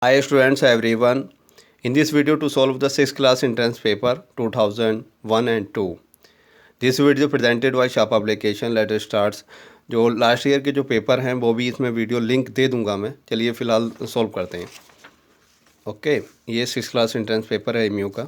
Hi students everyone. In this video to solve the 6th class entrance paper 2001 and 2. This video presented by Shah Publication. Let us start. जो last year के जो paper हैं वो भी इसमें video link दे दूंगा मैं. चलिए फ़िलहाल सॉल्व करते हैं. ओके ये 6th क्लास एंट्रेंस पेपर है एमयू का.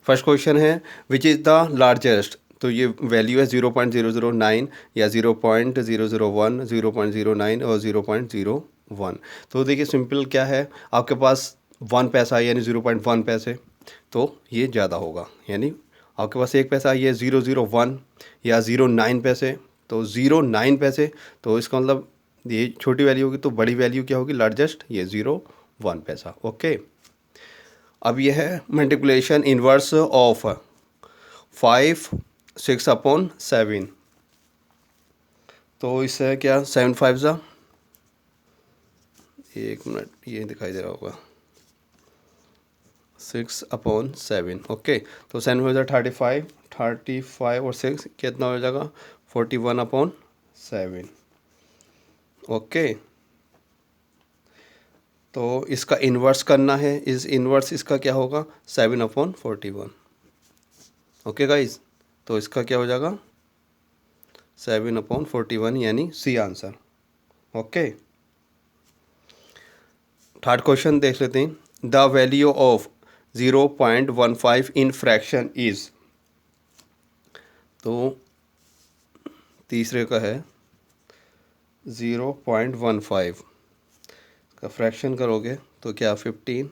फर्स्ट क्वेश्चन है विच इज़ द लार्जेस्ट. तो ये वैल्यू है 0.009 या 0.001, 0.09 और 0.01. तो देखिए सिंपल क्या है, आपके पास 1 पैसा यानी 0.1 पैसे, तो ये ज़्यादा होगा. यानी आपके पास 1 पैसा ये 001 या 0.9 पैसे, तो 0.9 पैसे. तो इसका मतलब ये छोटी वैल्यू होगी, तो बड़ी वैल्यू क्या होगी, लार्जेस्ट ये 0.1 पैसा. ओके अब ये है मल्टीप्लिकेशन इन्वर्स ऑफ 5 6 अपॉन 7. तो इससे क्या 7 5 ज़ा, एक मिनट ये दिखाई दे रहा होगा, 6 अपॉन 7. ओके तो 7 हो जाएगा 35 और 6 कितना हो जाएगा 41 अपॉन 7. ओके तो इसका इन्वर्स करना है, इस इन्वर्स इसका क्या होगा 7 अपॉन 41. ओके गाइज, तो इसका क्या हो जाएगा 7 अपॉन 41 यानी C answer. Okay third question देख लेते हैं. The value of 0.15 in fraction is. तो तीसरे का है 0.15 का फ्रैक्शन करोगे तो क्या 15,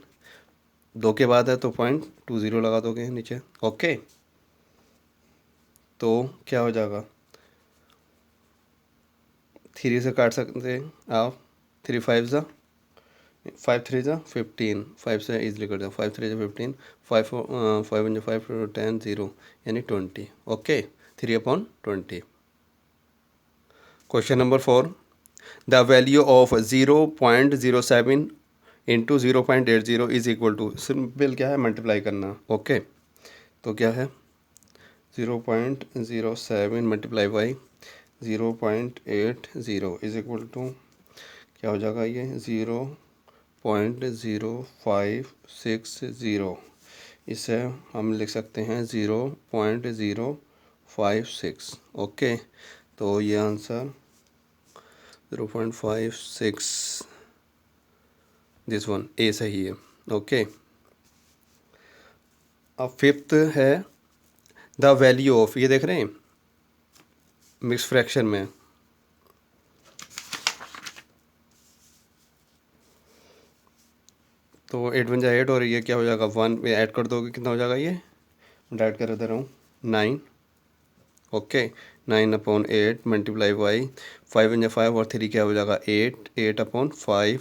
2 के बाद है तो 0.20 लगा दोगे नीचे. ओके तो क्या हो जाएगा 3 से काट सकते हैं आप, 3 5 ज़ा 5 3 ज़ा 15, 5 से इजली कर दो, 5 3 ज़ा 15, 5 5 1 5 10 0 यानी 20. Okay 3 upon 20. Question number 4. The value of 0.07 into 0.80 is equal to. Simple क्या है, मल्टीप्लाई करना. ओके तो क्या है 0.07 multiply by 0.80 is equal to क्या हो जाएगा, ये 0.0560. इसे हम लिख सकते हैं 0.056. ओके तो ये आंसर 0.56 दिस वन ए सही है. ओके अब फिफ्थ है द वैल्यू ऑफ, ये देख रहे हैं मिक्स फ्रैक्शन में. तो 8 1 जा 8 और ये क्या हो जाएगा 1 में ऐड कर दोगे कितना हो जाएगा, ये ऐड कर दे रहा हूँ 9. ओके 9 अपॉन 8 मल्टीप्लाई बाई 5 1 जा 5 और 3 क्या हो जाएगा 8, 8 अपॉन 5.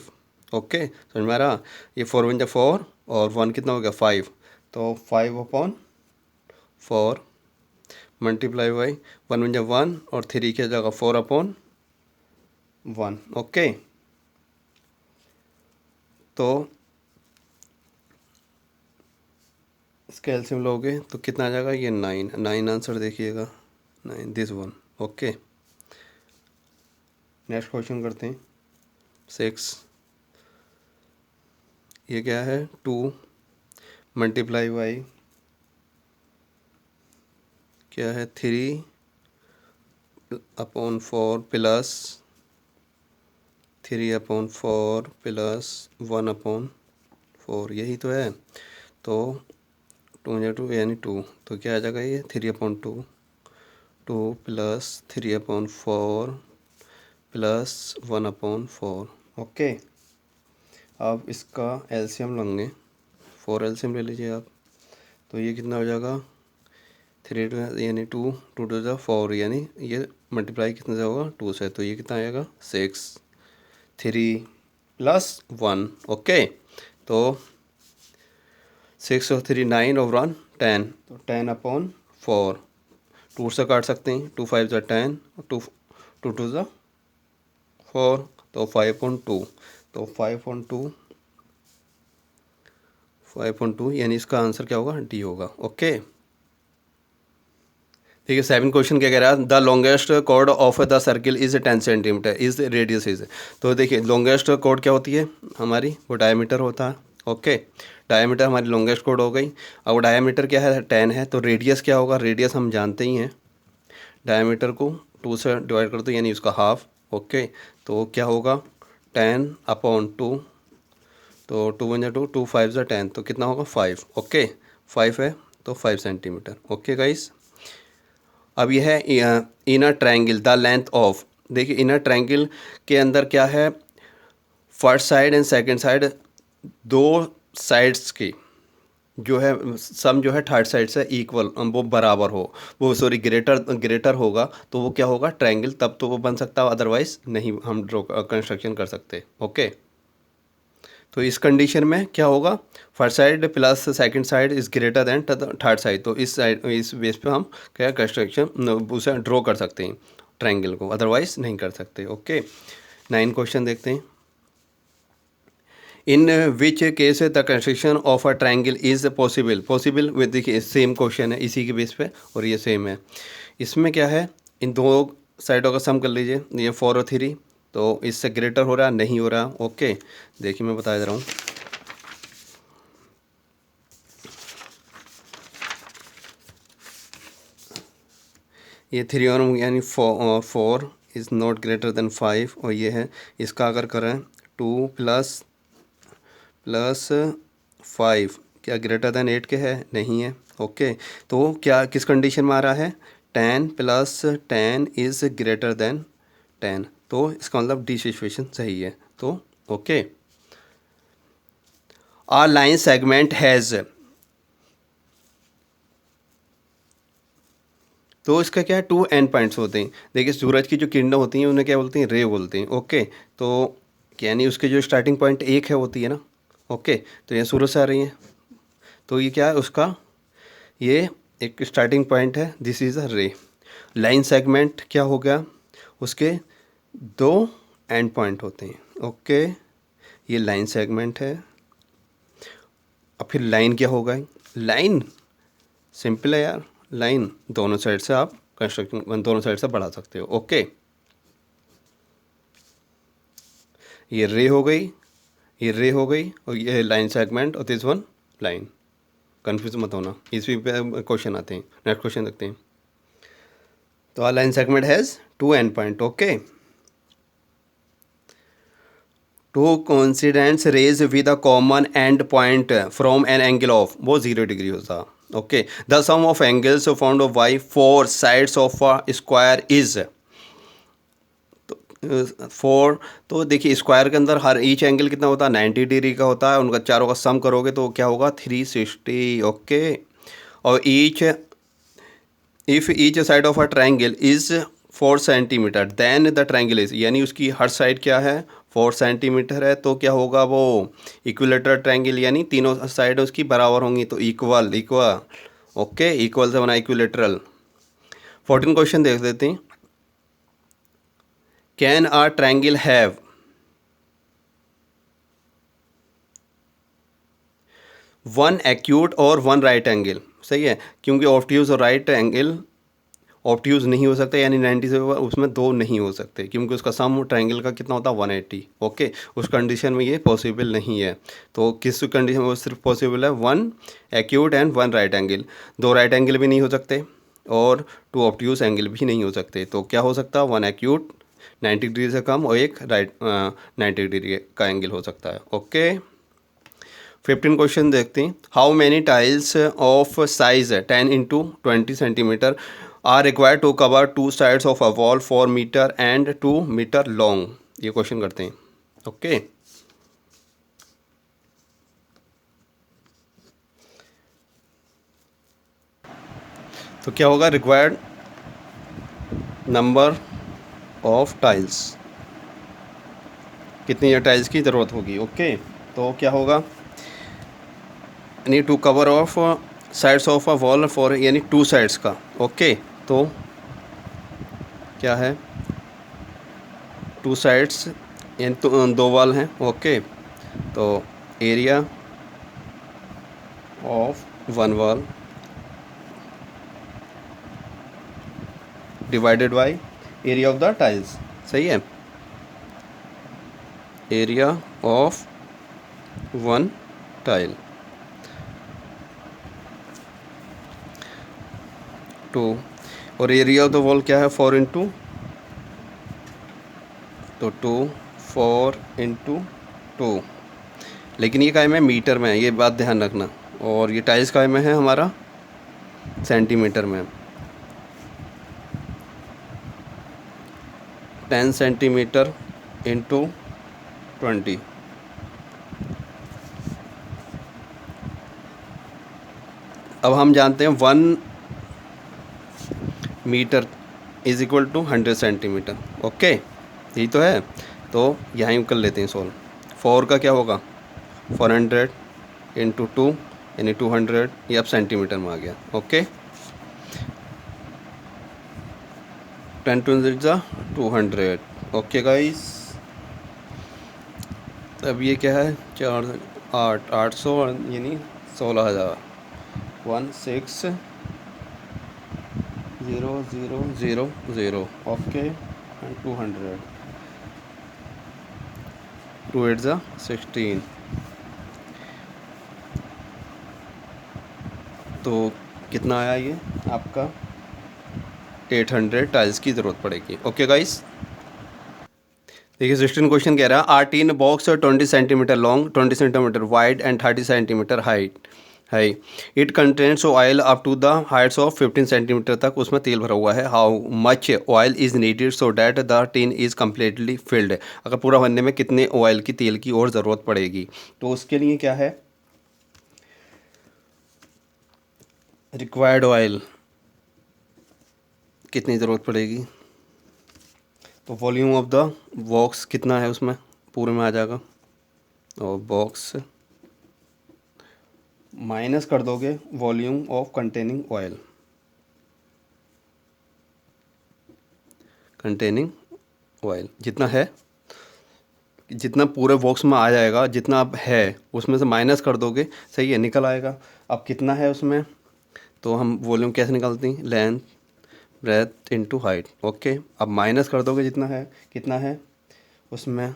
ओके समझ में आ रहा. ये 4 1 जा 4 और 1 कितना हो गया 5, तो 5 अपॉन 4 मल्टीप्लाई बाई 1 1 जा 1 और 3 क्या हो जाएगा 4 अपॉन 1. ओके तो इसका एलसीएम लोगे तो कितना आ जाएगा, ये 9 आंसर देखिएगा 9 this one. Okay next question करते हैं 6. ये क्या है 2 मल्टीप्लाई बाई क्या है 3 upon 4 plus 3 upon 4 plus 1 upon 4, यही तो है. तो 2 या 2 यानी 2, तो क्या आ जाएगा ये 3 upon 2, 2 plus 3 upon 4 plus 1 upon 4. Okay अब इसका एलसीएम लेंगे, 4 एलसीएम ले लीजिए आप. तो ये कितना हो जाएगा 3 यानी 2 2 2 जा 4 यानी ये मल्टीप्लाई कितने से होगा 2 से, तो ये कितना आएगा 6 3 प्लस 1. ओके तो 6 और 3 9 और 1 10, तो 10 अपॉन 4. 2 से काट सकते हैं, 2 5 जा 10 और 2 2 2 जा 4, तो 5.2, तो 5.2 यानी इसका आंसर क्या होगा डी होगा. ओके ठीक है, 7 क्वेश्चन क्या कह रहा है, the longest chord of the circle is 10 centimetre, is radius is. तो देखिए लॉन्गेस्ट कॉर्ड क्या होती है हमारी, वो डायमीटर होता है। ओके, डायमीटर हमारी लॉन्गेस्ट कॉर्ड हो गई। अब डायमीटर क्या है, 10 है, तो रेडियस क्या होगा, रेडियस हम जानते ही हैं, डायमीटर को 2 से डिवाइड कर दो यानी उसका हाफ। ओके, तो क्या होगा 10/2, तो 2 × 2, 2 5 × 10, तो कितना होगा 5। ओके, 5 है तो 5 सेंटीमीटर। ओके गाइस, अब यह है inner triangle, the length of, देखिए इनर ट्रायंगल के अंदर क्या है, first side and second side, दो साइड्स की जो है सम जो है थर्ड साइड से इक्वल, वो बराबर हो, वो सॉरी ग्रेटर होगा, तो वो क्या होगा ट्रायंगल, तब तो वो बन सकता है, अदरवाइज नहीं हम ड्रॉ कंस्ट्रक्शन कर सकते। ओके, तो इस कंडीशन में क्या होगा, first side plus second side is greater than third side, तो इस साइड इस बेस पे हम क्या कंस्ट्रक्शन उसे ड्रॉ कर सकते हैं ट्रायंगल को, अदरवाइज नहीं कर सकते। ओके, 9 क्वेश्चन देखते हैं। In which case the construction of a triangle is possible with, देखिए सेम क्वेश्चन है इसी के बेस पे और ये सेम है। इसमें क्या है, इन दो साइडों का सम कर लीजिए, ये 4 और 3, तो इससे ग्रेटर हो रहा नहीं हो रहा। ओके, देखिए मैं बता दे रहा हूँ, ये 3 और यानी 4 इज़ नॉट ग्रेटर देन 5, और ये है इसका अगर करें 2 + 5 क्या ग्रेटर देन 8 के है, नहीं है। ओके, तो क्या किस कंडीशन में आ रहा है, 10 + 10 इज़ ग्रेटर देन 10, तो इसका मतलब डी सिचुएशन सही है। तो okay, a line segment has, तो इसका क्या है 2 एंड पॉइंट्स होते हैं। देखिए सूरज की जो किरणें होती हैं उन्हें क्या बोलते हैं, रे बोलते हैं। ओके, तो यानी उसके जो स्टार्टिंग पॉइंट 1 है होती है ना। ओके, तो ये सूरज से आ रही है, तो ये क्या है उसका, ये एक स्टार्टिंग पॉइंट है, दिस इज़ अ रे। लाइन सेगमेंट क्या हो गया, उसके 2 एंड पॉइंट होते हैं। ओके, ये लाइन सेगमेंट है। अब फिर लाइन क्या होगा, लाइन सिंपल है यार, लाइन दोनों साइड से आप कंस्ट्रक्शन दोनों साइड से बढ़ा सकते हो। ओके, ये रे हो गई, ये रे हो गई, और ये लाइन सेगमेंट, और दिस वन लाइन। कन्फ्यूज मत होना, इसी पे क्वेश्चन आते हैं। नेक्स्ट क्वेश्चन देखते हैं। तो a line segment has 2 end point. Okay, 2 coincidents rays with a common end point from an angle of, वो 0 डिग्री होता। Okay, the sum of angles found by 4 sides of a square is, 4, तो देखिए square के अंदर हर each angle कितना होता है, 90 degree का होता है, उनका चारों का सम करोगे तो क्या होगा 360। ओके, और if each side of a triangle is 4 centimetre then the triangle is, यानी उसकी हर साइड क्या है 4 सेंटीमीटर है, तो क्या होगा वो इक्विलेटरल ट्रायंगल, यानी तीनों साइड उसकी बराबर होंगी, तो इक्वल। ओके, इक्वल से बना इक्विलेटरल। 14 क्वेश्चन देख लेते हैं। Can a triangle have 1 acute और 1 राइट एंगल, सही है, क्योंकि ऑब्ट्यूज और राइट एंगल ऑब्ट्यूज नहीं हो सकता, यानी 90 से उसमें 2 नहीं हो सकते, क्योंकि उसका सम ट्रायंगल का कितना होता है 180। ओके, उस कंडीशन में ये पॉसिबल नहीं है। तो किस कंडीशन में वो सिर्फ पॉसिबल है, 1 acute and 1 right angle, 2 right angle भी नहीं हो सकते और 2 ऑब्ट्यूज एंगल भी नहीं हो सकते। तो क्या हो सकता है, 1 एक्यूट 90 डिग्री से कम और एक राइट 90 डिग्री का एंगल हो सकता है। ओके, 15 क्वेश्चन देखते हैं। How many tiles of size 10 × 20 centimetre are required to cover 2 sides of a wall 4 metre and 2 metre long, ये क्वेश्चन करते हैं। ओके, तो क्या होगा, रिक्वायर्ड नंबर ऑफ टाइल्स, कितनी टाइल्स की ज़रूरत होगी। ओके, तो क्या होगा, यानी to cover of sides of a wall for, यानी 2 साइड्स का। ओके, तो क्या है 2 साइड्स, यानी तो 2 वॉल हैं। ओके, तो area of 1 wall divided by area of the tiles, सही है, एरिया ऑफ वन टाइल 2, और एरिया ऑफ द वॉल क्या है 4 इंटू, तो 2 4 इंटू 2, लेकिन ये काय में मीटर में है, ये बात ध्यान रखना, और ये टाइल्स काय में है हमारा सेंटीमीटर में, 10 सेंटीमीटर इंटू 20, अब हम जानते हैं 1 metre is equal to 100 centimetre, okay, यही तो है, तो यहाँ कर लेते हैं सॉल्व। 4 का क्या होगा 400 इंटू 2 यानी 200, ये अब सेंटीमीटर में आ गया, ओके, 10 टू 200, ओके गाइस। अब ये क्या है 4 8 800 यानी 16,000, 16,000, ओके, एंड 200, 2 8 16, तो कितना आया ये आपका 800 टाइल्स की ज़रूरत पड़ेगी, ओके गाइस। देखिए 16 क्वेश्चन कह रहा है are tin box 20 centimetre long, 20 centimetre wide and 30 centimetre height है, it contents oil up to the heights of 15 centimetre तक उसमें तेल भरा हुआ है, how much oil is needed so that the tin is completely filled, अगर पूरा भरने में कितने ऑयल की तेल की और ज़रूरत पड़ेगी, तो उसके लिए क्या है रिक्वायर्ड ऑयल कितनी ज़रूरत पड़ेगी, तो वॉल्यूम ऑफ द बॉक्स कितना है उसमें पूरे में आ जाएगा, और बॉक्स माइनस कर दोगे volume of containing oil, containing oil जितना है, जितना पूरे बॉक्स में आ जाएगा, जितना अब है उसमें से माइनस कर दोगे, सही है, निकल आएगा। अब कितना है उसमें, तो हम वॉल्यूम कैसे निकालते हैं, length breadth into height, okay, अब माइनस कर दोगे जितना है, कितना है उसमें,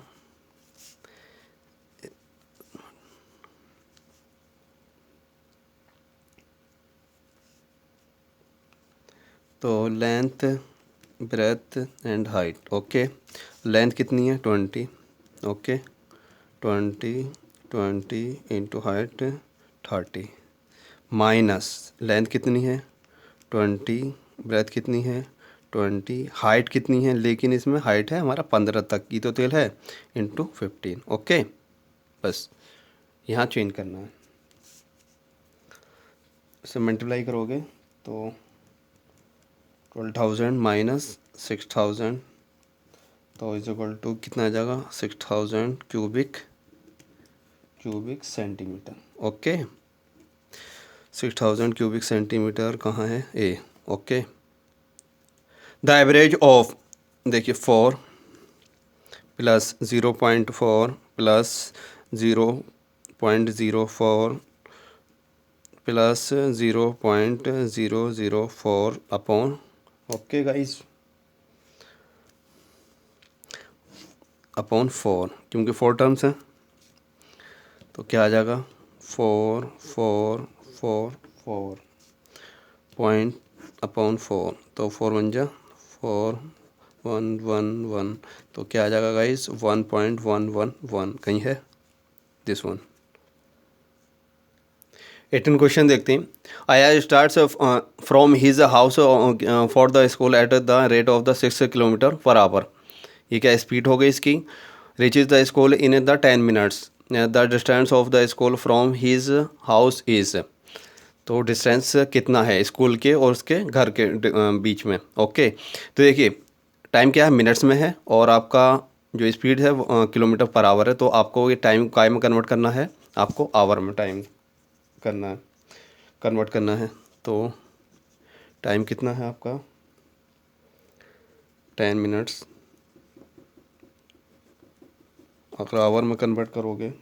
तो length breadth and height, okay, length कितनी है 20, okay, 20 20 into height 30, minus length कितनी है 20, ब्रेथ कितनी है 20, हाइट कितनी है, लेकिन इसमें हाइट है हमारा 15 तक की तो तेल है, इंटू 15, ओके, बस यहाँ चेंज करना है, इसे मल्टीप्लाई करोगे तो 12,000 माइनस 6,000, तो इज इक्वल टू कितना आ जाएगा 6,000 cubic centimetre, okay, 6,000 cubic centimetre कहाँ है ए, ओके, द एवरेज ऑफ, देखिए 4 plus 0.4 plus 0.04 plus 0.004 upon, okay guys, upon 4, क्योंकि 4 टर्म्स हैं, तो क्या आ जाएगा 4 4 4 4 पॉइंट अपॉन 4, तो 4 बन जा 4 1 1 1, तो क्या आ जाएगा गाइस 1.111 कहीं है दिस वन। 18 क्वेश्चन देखते हैं, आया starts from his house for the school at the rate of the 6 kilometre per hour, ये क्या स्पीड हो गई इसकी, reaches the school in the 10 minutes, the distance of the school from his house is, तो distance कितना है school के और उसके घर के बीच में, ओके, तो देखिए टाइम क्या है मिनट्स में है, और आपका जो स्पीड है किलोमीटर पर आवर है, तो आपको ये टाइम काय में कन्वर्ट करना है, आपको आवर में टाइम करना है, कन्वर्ट करना है, तो टाइम कितना है आपका 10 मिनट्स, अगर आवर में कन्वर्ट करोगे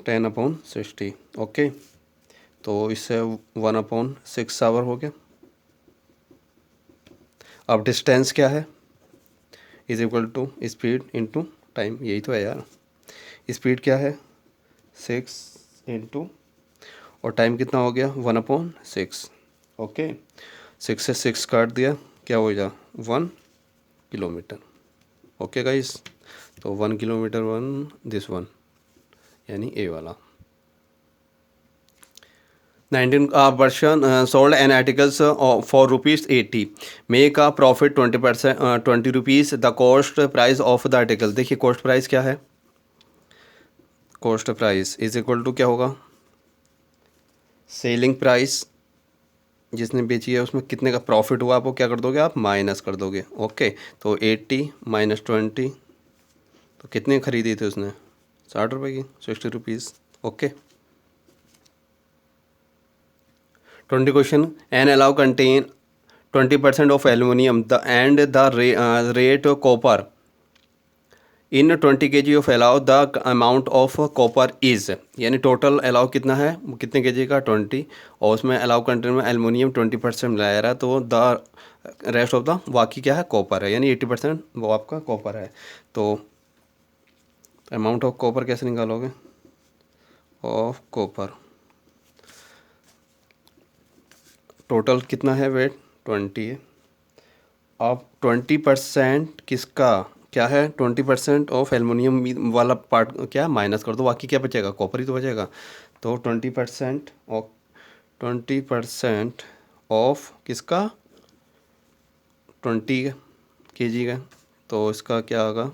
10/60, ओके, तो इससे 1/6 आवर हो गया, अब डिस्टेंस क्या है, is equal to speed into time, यही तो है यार। स्पीड क्या है 6 इंटू, और टाइम कितना हो गया 1/6। ओके, 6 से 6 काट दिया, क्या हो गया 1 किलोमीटर। ओके गाइस, तो 1 किलोमीटर दिस वन, यानी ए वाला। 19 version sold an articles for ₹80, make a profit 20%, 20 rupees, the cost price of the article। देखिए कॉस्ट प्राइस क्या है, cost price is equal to क्या होगा, सेलिंग प्राइस जिसने बेची है उसमें कितने का प्रॉफिट हुआ, आपको क्या कर दोगे, आप माइनस कर दोगे। ओके, तो 80 माइनस 20, तो कितने खरीदी थी उसने, 60 रुपये की, 60 rupees. Okay, 20 question, an alloy contain 20% of aluminium the and the rate copper in 20 kg of alloy the amount of copper is, यानी टोटल अलाउ कितना है, कितने kg का 20, और उसमें अलाउ कंटेन में एल्यूमिनियम 20% मिलाया जा रहा है, तो द रेस्ट ऑफ द बाकी क्या है, कॉपर है, यानी 80% वो आपका कॉपर है। तो अमाउंट ऑफ कॉपर कैसे निकालोगे, ऑफ कॉपर, टोटल कितना है वेट 20 है। अब 20% किसका क्या है, 20% ऑफ एल्युमिनियम वाला पार्ट क्या माइनस कर दो, बाकी क्या बचेगा, कॉपर ही तो बचेगा। तो 20% ऑफ 20% ऑफ किसका 20 kg का, तो इसका क्या होगा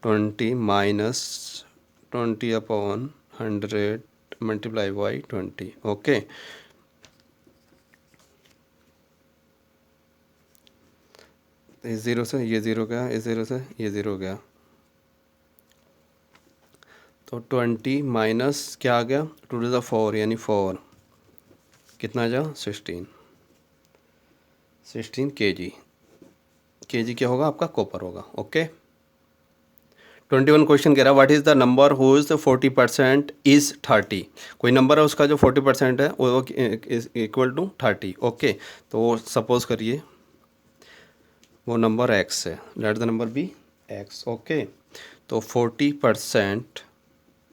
20 माइनस 20/100 मल्टीप्लाई बाई 20। ओके, इस ज़ीरो से ये ज़ीरो गया, इस ज़ीरो से ये ज़ीरो गया, तो 20 माइनस क्या आ गया 2 to the 4 यानी 4, कितना जा 16 kg, kg क्या होगा आपका कॉपर होगा। ओके, 21 क्वेश्चन कह रहा है what is the number whose 40% is 30, कोई नंबर है उसका जो 40% है वो इक्वल टू 30। ओके, तो सपोज करिए वो नंबर x है, let the number be x। Okay, तो 40%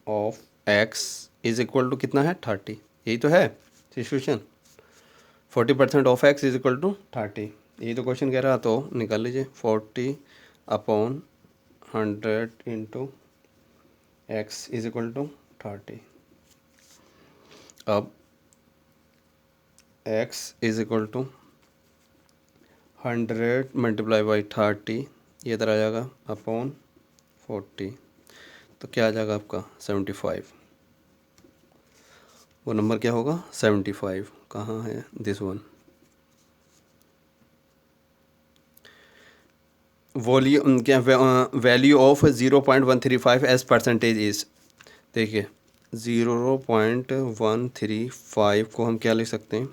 of x is equal to कितना है 30, यही तो है situation, 40% of x is equal to 30, यही तो क्वेश्चन कह रहा। तो निकाल लीजिए 40/100 into x is equal to 30। अब x is equal to 100 multiply by 30, ये इधर आ जाएगा अपॉन 40, तो क्या आ जाएगा आपका 75, वो नंबर क्या होगा 75, कहाँ है दिस वन। वॉल्यूम क्या, value of 0.135 as percentage is, देखिए 0.135 को हम क्या लिख सकते हैं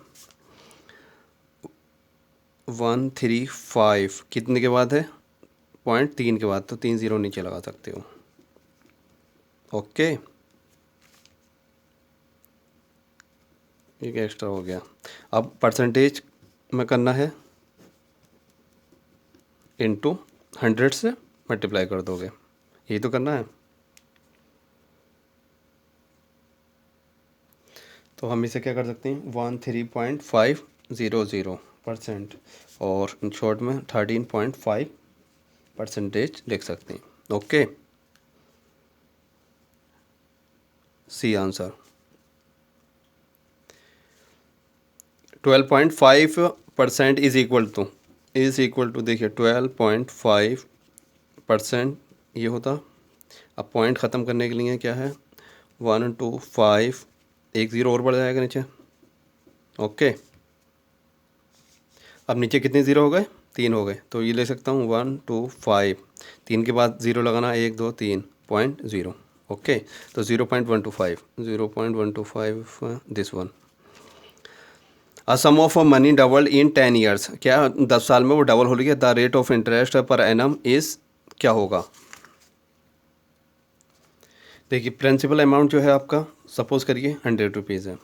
135 कितने के बाद है 0.3 के बाद, तो 3 0 नीचे लगा सकते हो। ओके, एक एक्स्ट्रा हो गया। अब परसेंटेज में करना है इनटू 100 से मल्टीप्लाई कर दोगे, यही तो करना है। तो हम इसे क्या कर सकते हैं 13.500% और शॉर्ट में 13.5% लिख सकते हैं। Okay, C answer 12.5% is equal to देखिए 12.5% ये होता। अब पॉइंट ख़त्म करने के लिए क्या है 1 2 5, एक ज़ीरो और बढ़ जाएगा नीचे। ओके, अब नीचे कितने ज़ीरो हो गए 3 हो गए, तो ये ले सकता हूँ 1 2 5, 3 के बाद ज़ीरो लगाना 1 2 3 0.0। ओके, तो 0.125 this one. A sum of money double in 10 years, क्या 10 साल में वो डबल हो रही है। The rate of interest per annum is क्या होगा। देखिए प्रिंसिपल अमाउंट जो है आपका सपोज करिए 100 रुपीज़ है,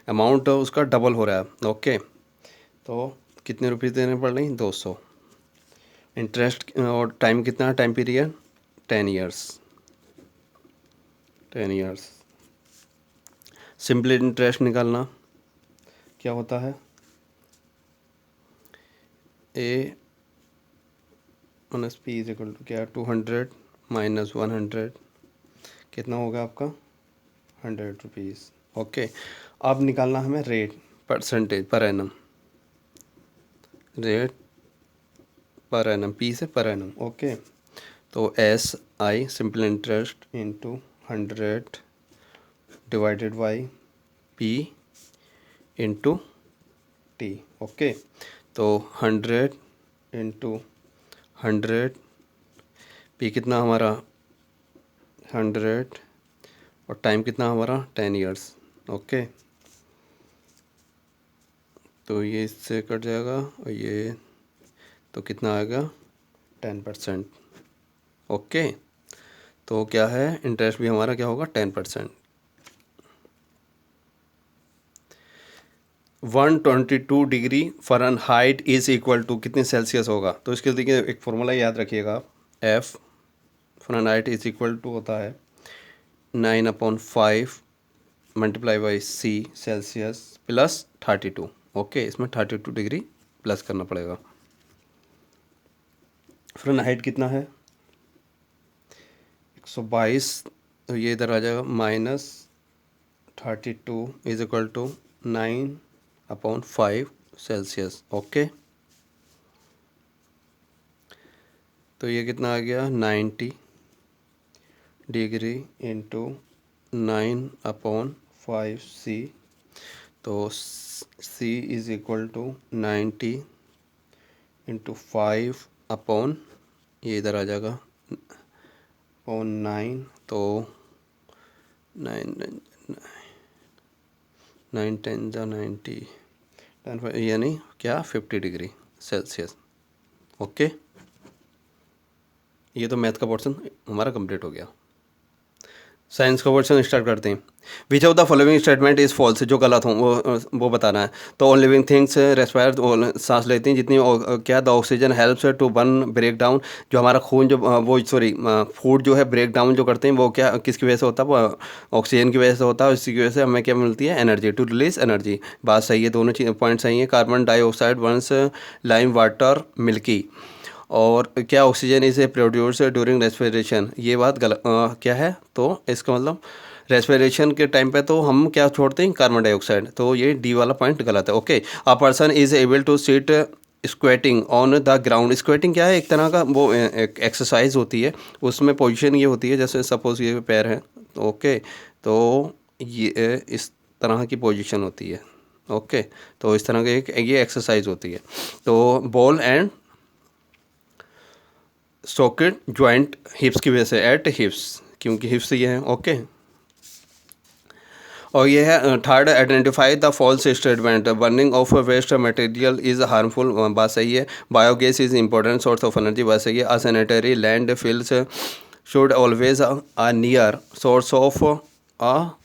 अमाउंट उसका डबल हो रहा है। ओके, तो कितने रुपये देने पड़ रही? 200। इंटरेस्ट और टाइम कितना है? Time period 10 years. 10 years. Simple interest निकालना क्या होता है? A minus P is equal to क्या? 200 माइनस 100 कितना होगा आपका? 100 रुपीज़। ओके, अब निकालना हमें rate, percentage per annum, rate per annum, P से पर एनम। ओके, तो S I simple interest into 100 divided by P into T. Okay, तो 100 इंटू 100, पी कितना हमारा? 100 और टाइम कितना हमारा? 10 ईयर्स। ओके, तो ये इससे कट जाएगा और ये तो कितना आएगा? 10%। ओके, तो क्या है? इंटरेस्ट भी हमारा क्या होगा? 10%। 122 degree Fahrenheit is equal to कितने सेल्सियस होगा? तो इसके देखिए एक फॉर्मूला याद रखिएगा, F Fahrenheit is equal to होता है 9/5 multiply by C Celsius plus 32। Okay, इसमें 32 डिग्री प्लस करना पड़ेगा। फ़ारेनहाइट कितना है? 122, तो ये इधर आ जाएगा -32 is equal to 9/5 Celsius. Okay, तो ये कितना आ गया? 90 डिग्री इंटू 9/5 सी, तो सी इज इक्वल टू 90 इंटू 5 ये इधर आ जाएगा 9, तो 9 10 90 10 यानी क्या? 50 डिग्री सेल्सियस। ओके, ये तो मैथ का पोर्शन हमारा कंप्लीट हो गया। साइंस का पोर्शन स्टार्ट करते हैं। Which of the following statement is false, जो गलत हो वो बताना है। तो ऑल लिविंग थिंग्स रेस्पायर, सांस लेती हैं जितनी क्या? The oxygen helps to burn break down, जो हमारा खून जो वो सॉरी फूड जो है ब्रेक डाउन जो करते हैं वो क्या किसकी वजह से होता है? वो ऑक्सीजन की वजह से होता है। इसी की वजह से हमें क्या मिलती है? Energy, to release energy. बात सही है, दोनों चीज़ पॉइंट सही है। Carbon dioxide once lime water milky, और क्या? Oxygen is a produce during respiration, ये बात गलत क्या है? तो इसका मतलब रेस्पिरेशन के टाइम पे तो हम क्या छोड़ते हैं? कार्बन डाइऑक्साइड, तो ये डी वाला पॉइंट गलत है। Okay, a person is able to sit squatting on the ground, squatting क्या है? एक तरह का वो एक एक्सरसाइज होती है, उसमें पोजीशन ये होती है जैसे सपोज ये पैर है। ओके, तो ये इस तरह की पोजीशन होती है। ओके, तो इस तरह की एक ये एक्सरसाइज होती है। तो बॉल एंड सॉकेट जॉइंट हिप्स की वजह से, एट हिप्स, क्योंकि हिप्स ये हैं। ओके, और ये है third, identify the false statement, burning of waste material is harmful, बात सही है। Biogas is important source of energy, बात सही है। A sanitary land fills should always a near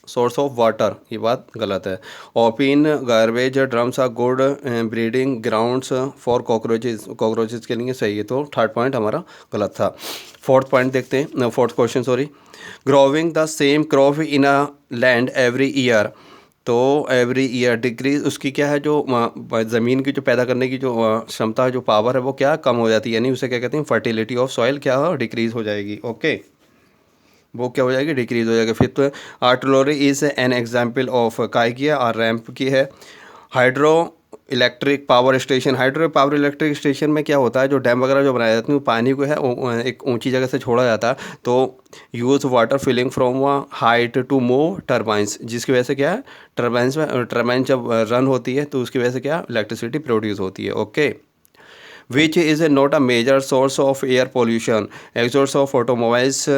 source of water, ये बात गलत है। Open garbage drums are good breeding grounds for cockroaches के लिए सही है, तो थर्ड पॉइंट हमारा गलत था। फोर्थ पॉइंट देखते हैं, fourth question sorry. Growing the same crop in a land every year, तो एवरी ईयर डिक्रीज उसकी क्या है? जो ज़मीन की जो पैदा करने की जो क्षमता है, जो पावर है, वो क्या कम हो जाती है, यानी उसे क्या कहते हैं? फर्टिलिटी ऑफ सॉइल क्या डिक्रीज हो जाएगी। ओके, वो क्या हो जाएगी? डिक्रीज हो जाएगी। Fifth, artillery is an example of काय की है? और रैम्प की है। Hydro electric power station, hydro power electric station में क्या होता है? जो डैम वगैरह जो बनाए जाते हैं, पानी को है एक ऊंची जगह से छोड़ा जाता है, तो use water filling from height to move turbines, जिसकी वजह से क्या है? टर्बाइंस में टर्बाइन जब रन होती है तो उसकी वजह से क्या? इलेक्ट्रिसिटी प्रोड्यूस होती है। Okay, which is not a major source of air pollution, exhaust of automobiles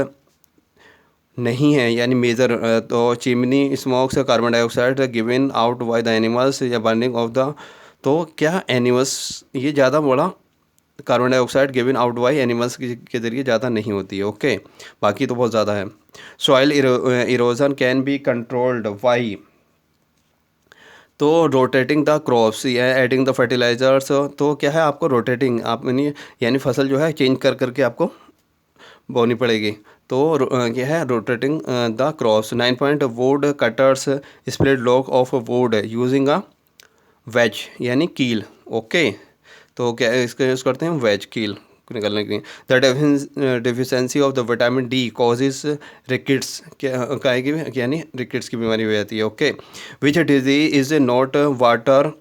नहीं है, यानी मेजर, तो चिमनी स्मोक से carbon dioxide given out by the animals या बर्निंग ऑफ द, तो क्या एनिमल्स ये ज़्यादा बड़ा carbon dioxide given out by animals के जरिए ज़्यादा नहीं होती है। ओके, बाकी तो बहुत ज़्यादा है। Soil erosion can be controlled by, तो रोटेटिंग द क्रॉप्स या एडिंग द फर्टिलाइजर्स, तो क्या है आपको रोटेटिंग आप यानी फसल जो है चेंज कर करके आपको बोनी पड़ेगी। तो क्या है rotating the crops. 9 point wood cutters split log of wood using a wedge यानी कील। ओके, तो क्या इसका यूज़ करते हैं वेज कील निकलने के लिए। The deficiency of the vitamin D causes rickets, क्या काहे की यानी रिकेट्स की बीमारी हो जाती है। Okay, which disease is not water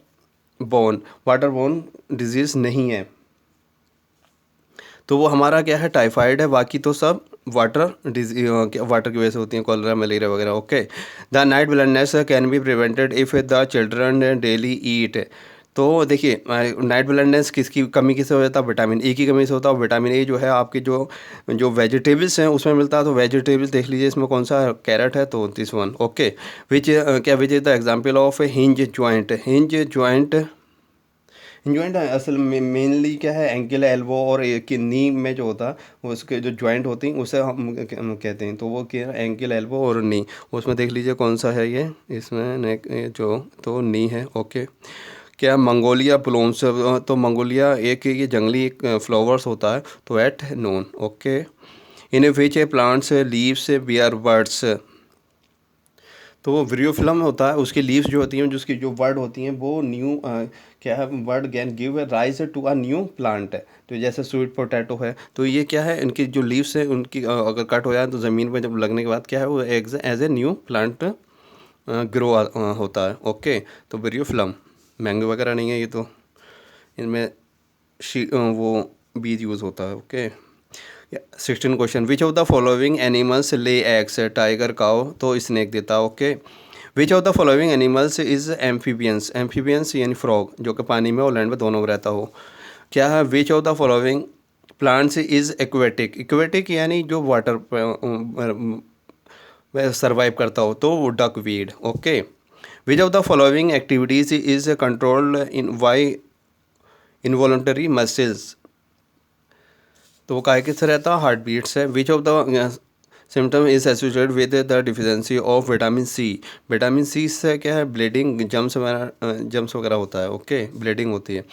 borne, water borne disease नहीं है, तो वो हमारा क्या है टाइफाइड है, बाकी तो सब वाटर की वजह से होती हैं, कॉलरा मलेरिया वगैरह। Okay, the night blindness can be prevented if the children daily eat. तो देखिए नाइट ब्लाइंडनेस किसकी कमी किससे हो जाता है, विटामिन ए की कमी से होता है। विटामिन ए जो है आपके जो जो वेजिटेबल्स हैं उसमें मिलता है, तो वेजिटेबल्स देख लीजिए इसमें कौन सा कैरेट है, तो this one. Okay, which is the example of hinge joint. Joint असल में मेनली क्या है एंकल एल्बो और एक नी में जो होता है वो उसके जो जॉइंट होती हैं उसे हम कहते हैं, तो वो क्या है एंकल एल्बो और नी। उसमें देख लीजिए कौन सा है ये, इसमें नेक जो तो नी है। ओके, क्या मंगोलिया प्लूम्स, तो मंगोलिया एक ये जंगली एक फ्लावर्स होता है, तो एट नोन। ओके, इन विच ए प्लांट्स लीव्स बियर बर्ड्स, तो वो विरियोफिलम होता है, उसकी लीव्स जो होती हैं जिसकी जो वर्ड होती हैं वो न्यू क्या है word gain give rise to a new plant है। तो जैसे स्वीट पोटैटो है, तो ये क्या है इनकी जो लीव्स है उनकी अगर कट हो जाए तो ज़मीन पर जब लगने के बाद क्या है वो as a new plant grow होता है। ओके, तो विरियोफिलम मैंगो वगैरह नहीं है ये, तो इनमें वो बीज यूज़ होता है। Okay, 16 question, which of the following animals lay eggs, tiger cow तो स्नेक देता है। Okay, which of the following animals is amphibians, amphibians यानी फ्रॉग जो कि पानी में और लैंड में दोनों में रहता हो। क्या है which of the following plants is aquatic, aquatic यानी जो वाटर पर सर्वाइव करता हो, तो duck weed. Okay, which of the following activities is controlled in by involuntary muscles, तो वो काहे किससे रहता है हार्ट बीट से। Which of the symptom is associated with the deficiency of vitamin C, vitamin C से क्या है ब्लीडिंग जम्स वगैरह होता है। ओके, ब्लीडिंग होती है।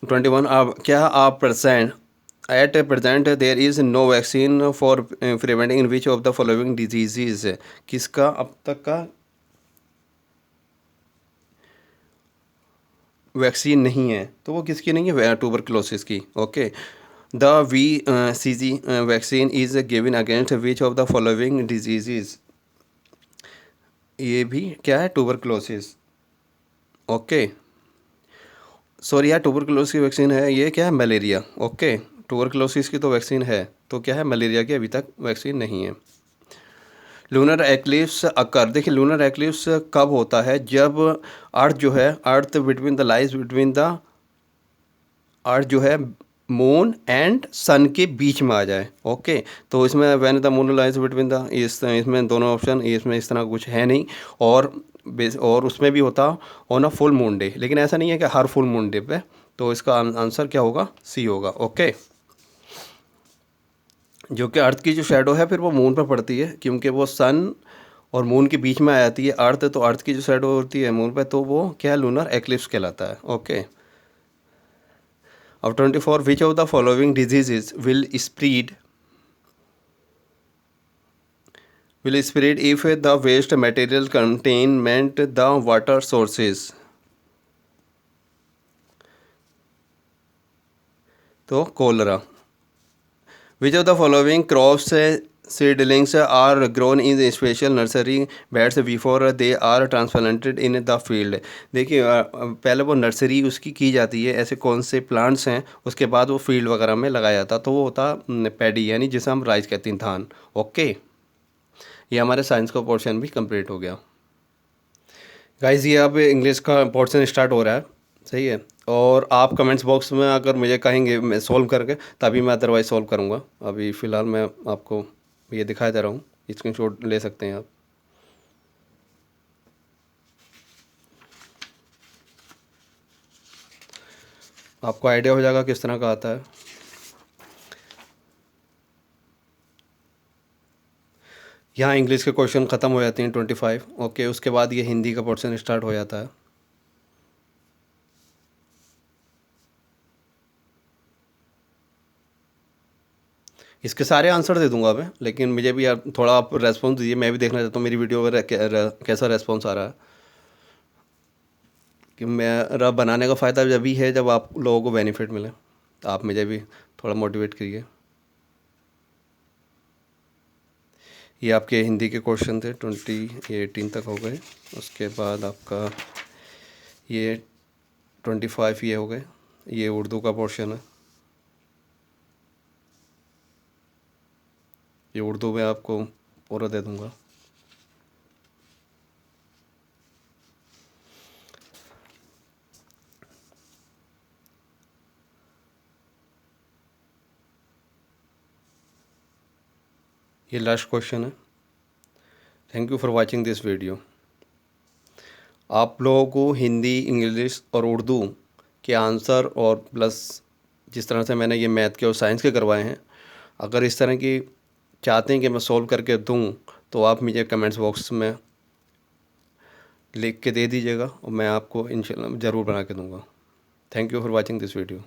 21 आप क्या आप percent at present there is no vaccine for preventing in which of the following diseases, किसका अब तक का वैक्सीन नहीं है, तो वो किसकी नहीं है ट्यूबरक्लोसिस की। Okay, the VCG vaccine is given against which of the following disease, ये भी क्या है ट्यूबरक्लोसिस। ओके, सॉरी यार ट्यूबरक्लोसिस की वैक्सीन है, ये क्या है मलेरिया। ओके, ट्यूबरक्लोसिस की तो वैक्सीन है, तो क्या है मलेरिया की अभी तक वैक्सीन नहीं है। लूनर एक्लिप्स अकर, देखिए लूनर एक्लिप्स कब होता है, जब अर्थ जो है earth between the lies between the earth जो है मून एंड सन के बीच में आ जाए। ओके, तो इसमें when the moon lies between the इसमें दोनों ऑप्शन इसमें इस तरह कुछ है नहीं, और उसमें भी होता on a full moon day, लेकिन ऐसा नहीं है कि हर फुल मून डे पे, तो इसका आंसर क्या होगा सी होगा। ओके, जो कि अर्थ की जो शेडो है फिर वो मून पर पड़ती है, क्योंकि वो सन और मून के बीच में आ जाती है अर्थ, तो अर्थ की जो शेडो होती है मून पे, तो वो क्या लूनर एक्लिप्स कहलाता है। Okay, of 24 which of the following diseases will spread if the waste material containment the water sources, तो cholera। which of the following crops seedlings are grown in special nursery beds before they are transplanted in the field, देखिए पहले वो nursery उसकी की जाती है, ऐसे कौन से प्लांट्स हैं उसके बाद वो फील्ड वगैरह में लगाया जाता, तो वो होता पैडी यानी जिसे हम राइस कहते हैं धान। ओके, ये हमारे साइंस का पोर्शन भी कंप्लीट हो गया। गाइस ये अब इंग्लिश का पोर्शन स्टार्ट हो रहा है, सही है, और आप कमेंट्स बॉक्स में अगर मुझे कहेंगे मैं सॉल्व करके तभी मैं अदरवाइज सॉल्व करूँगा। अभी फ़िलहाल मैं आपको ये दिखा दे रहा हूँ, स्क्रीनशॉट ले सकते हैं आप। आपको आइडिया हो जाएगा किस तरह का आता है। यहाँ इंग्लिश के क्वेश्चन ख़त्म हो जाते हैं 25। ओके, उसके बाद ये हिंदी का पोर्शन स्टार्ट हो जाता है। इसके सारे आंसर दे दूंगा मैं, लेकिन मुझे भी यार थोड़ा आप रेस्पॉन्स दीजिए, मैं भी देखना चाहता हूँ मेरी वीडियो पर कैसा रेस्पॉन्स आ रहा है। कि मेरा बनाने का फ़ायदा जब भी है जब आप लोगों को बेनिफिट मिले, तो आप मुझे भी थोड़ा मोटिवेट करिए। ये आपके हिंदी के क्वेश्चन थे, 18 तक हो गए। उसके बाद आपका ये 25 ये हो गए। ये उर्दू का पोर्शन है, ये उर्दू में आपको पूरा दे दूंगा। ये लास्ट क्वेश्चन है। Thank you for watching this video. आप लोगों को हिंदी, इंग्लिश और उर्दू के आंसर और प्लस जिस तरह से मैंने ये मैथ के और साइंस के करवाए हैं, अगर इस तरह की चाहते हैं कि मैं सॉल्व करके दूं, तो आप मुझे कमेंट्स बॉक्स में लिख के दे दीजिएगा और मैं आपको इंशाल्लाह ज़रूर बना के दूंगा। Thank you for watching this video.